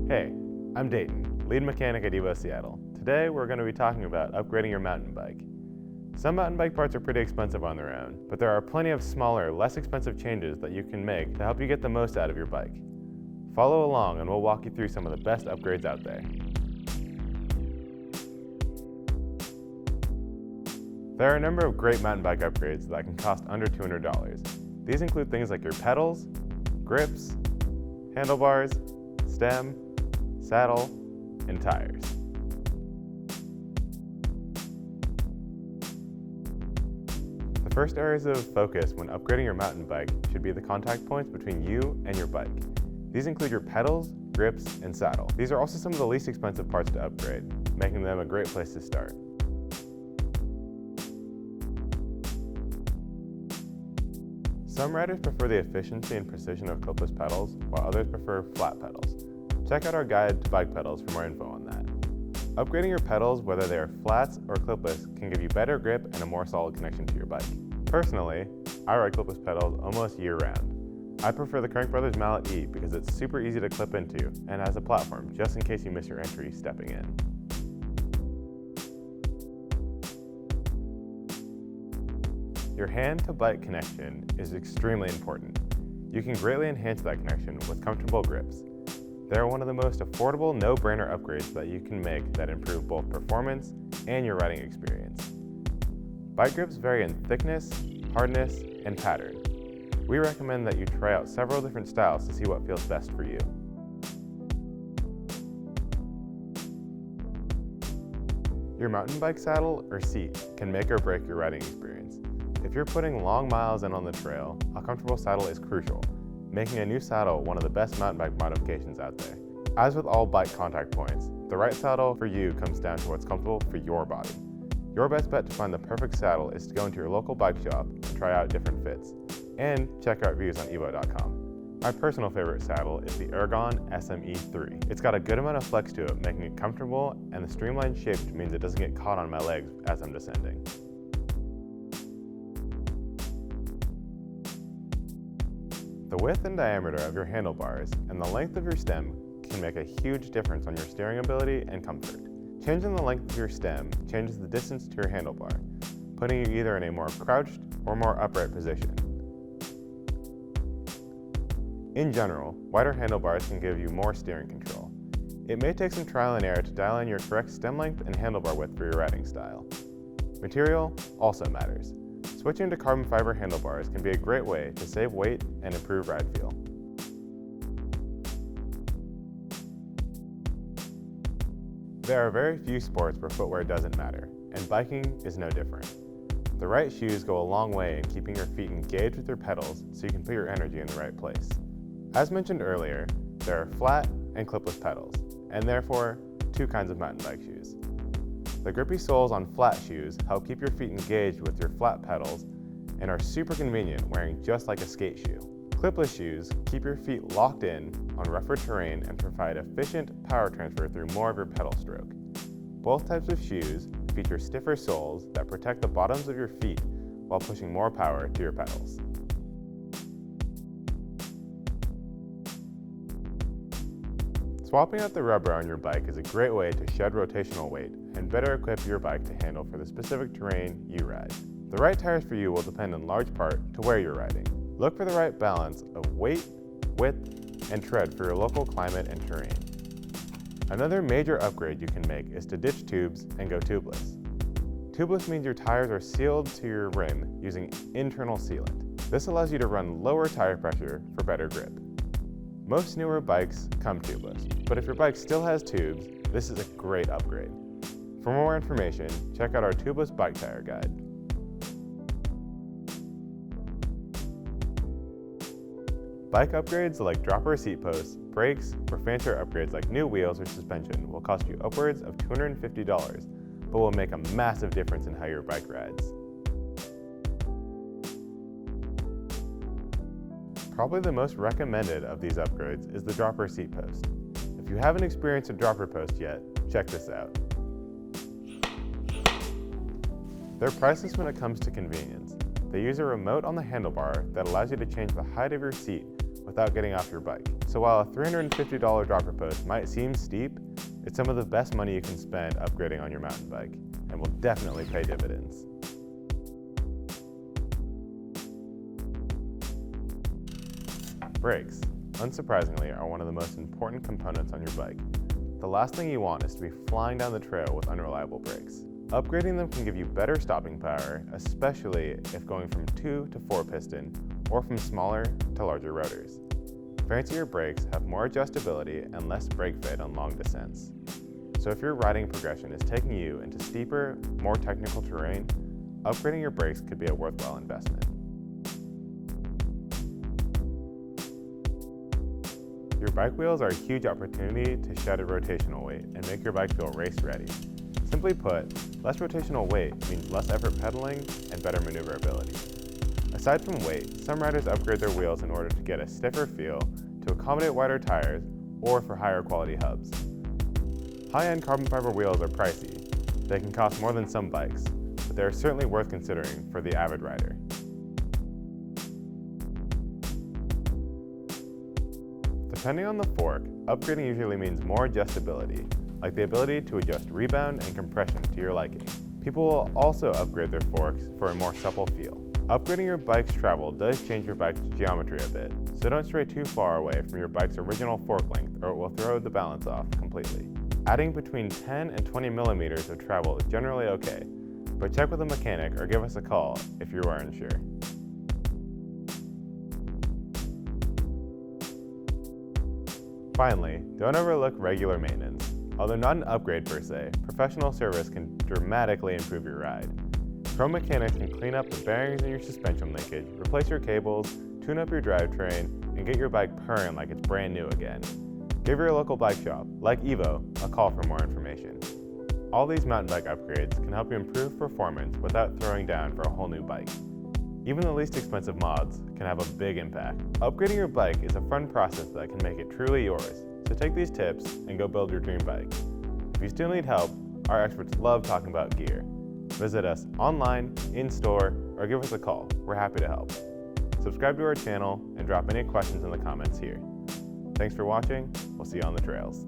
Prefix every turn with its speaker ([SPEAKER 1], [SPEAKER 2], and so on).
[SPEAKER 1] Hey, I'm Dayton, lead mechanic at Seattle. Today we're going to be talking about upgrading your mountain bike. Some mountain bike parts are pretty expensive on their own, but there are plenty of smaller, less expensive changes that you can make to help you get the most out of your bike. Follow along and we'll walk you through some of the best upgrades out there. There are a number of great mountain bike upgrades that can cost under $200. These include things like your pedals, grips, handlebars, stem, saddle, and tires. The first areas of focus when upgrading your mountain bike should be the contact points between you and your bike. These include your pedals, grips, and saddle. These are also some of the least expensive parts to upgrade, making them a great place to start. Some riders prefer the efficiency and precision of clipless pedals, while others prefer flat pedals. Check out our guide to bike pedals for more info on that. Upgrading your pedals, whether they are flats or clipless, can give you better grip and a more solid connection to your bike. Personally, I ride clipless pedals almost year-round. I prefer the Crank Brothers Mallet E because it's super easy to clip into and has a platform just in case you miss your entry stepping in. Your hand-to-bike connection is extremely important. You can greatly enhance that connection with comfortable grips. They are one of the most affordable, no-brainer upgrades that you can make that improve both performance and your riding experience. Bike grips vary in thickness, hardness, and pattern. We recommend that you try out several different styles to see what feels best for you. Your mountain bike saddle or seat can make or break your riding experience. If you're putting long miles in on the trail, a comfortable saddle is crucial, making a new saddle one of the best mountain bike modifications out there. As with all bike contact points, the right saddle for you comes down to what's comfortable for your body. Your best bet to find the perfect saddle is to go into your local bike shop and try out different fits, and check out reviews on evo.com. My personal favorite saddle is the Ergon SME3. It's got a good amount of flex to it, making it comfortable, and the streamlined shape means it doesn't get caught on my legs as I'm descending. The width and diameter of your handlebars and the length of your stem can make a huge difference on your steering ability and comfort. Changing the length of your stem changes the distance to your handlebar, putting you either in a more crouched or more upright position. In general, wider handlebars can give you more steering control. It may take some trial and error to dial in your correct stem length and handlebar width for your riding style. Material also matters. Switching to carbon fiber handlebars can be a great way to save weight and improve ride feel. There are very few sports where footwear doesn't matter, and biking is no different. The right shoes go a long way in keeping your feet engaged with your pedals so you can put your energy in the right place. As mentioned earlier, there are flat and clipless pedals, and therefore, two kinds of mountain bike shoes. The grippy soles on flat shoes help keep your feet engaged with your flat pedals and are super convenient wearing just like a skate shoe. Clipless shoes keep your feet locked in on rougher terrain and provide efficient power transfer through more of your pedal stroke. Both types of shoes feature stiffer soles that protect the bottoms of your feet while pushing more power to your pedals. Swapping out the rubber on your bike is a great way to shed rotational weight and better equip your bike to handle for the specific terrain you ride. The right tires for you will depend in large part to where you're riding. Look for the right balance of weight, width, and tread for your local climate and terrain. Another major upgrade you can make is to ditch tubes and go tubeless. Tubeless means your tires are sealed to your rim using internal sealant. This allows you to run lower tire pressure for better grip. Most newer bikes come tubeless, but if your bike still has tubes, this is a great upgrade. For more information, check out our tubeless bike tire guide. Bike upgrades like dropper seat posts, brakes, or fancier upgrades like new wheels or suspension will cost you upwards of $250, but will make a massive difference in how your bike rides. Probably the most recommended of these upgrades is the dropper seat post. If you haven't experienced a dropper post yet, check this out. They're priceless when it comes to convenience. They use a remote on the handlebar that allows you to change the height of your seat without getting off your bike. So while a $350 dropper post might seem steep, it's some of the best money you can spend upgrading on your mountain bike, and will definitely pay dividends. Brakes, unsurprisingly, are one of the most important components on your bike. The last thing you want is to be flying down the trail with unreliable brakes. Upgrading them can give you better stopping power, especially if going from 2 to 4 piston, or from smaller to larger rotors. Fancier brakes have more adjustability and less brake fade on long descents. So if your riding progression is taking you into steeper, more technical terrain, upgrading your brakes could be a worthwhile investment. Your bike wheels are a huge opportunity to shed a rotational weight and make your bike feel race ready. Simply put, less rotational weight means less effort pedaling and better maneuverability. Aside from weight, some riders upgrade their wheels in order to get a stiffer feel, to accommodate wider tires, or for higher quality hubs. High-end carbon fiber wheels are pricey. They can cost more than some bikes, but they are certainly worth considering for the avid rider. Depending on the fork, upgrading usually means more adjustability, like the ability to adjust rebound and compression to your liking. People will also upgrade their forks for a more supple feel. Upgrading your bike's travel does change your bike's geometry a bit, so don't stray too far away from your bike's original fork length or it will throw the balance off completely. Adding between 10 and 20 millimeters of travel is generally okay, but check with a mechanic or give us a call if you are unsure. Finally, don't overlook regular maintenance. Although not an upgrade per se, professional service can dramatically improve your ride. Pro mechanics can clean up the bearings in your suspension linkage, replace your cables, tune up your drivetrain, and get your bike purring like it's brand new again. Give your local bike shop, like Evo, a call for more information. All these mountain bike upgrades can help you improve performance without throwing down for a whole new bike. Even the least expensive mods can have a big impact. Upgrading your bike is a fun process that can make it truly yours, so take these tips and go build your dream bike. If you still need help, our experts love talking about gear. Visit us online, in-store, or give us a call. We're happy to help. Subscribe to our channel and drop any questions in the comments here. Thanks for watching. We'll see you on the trails.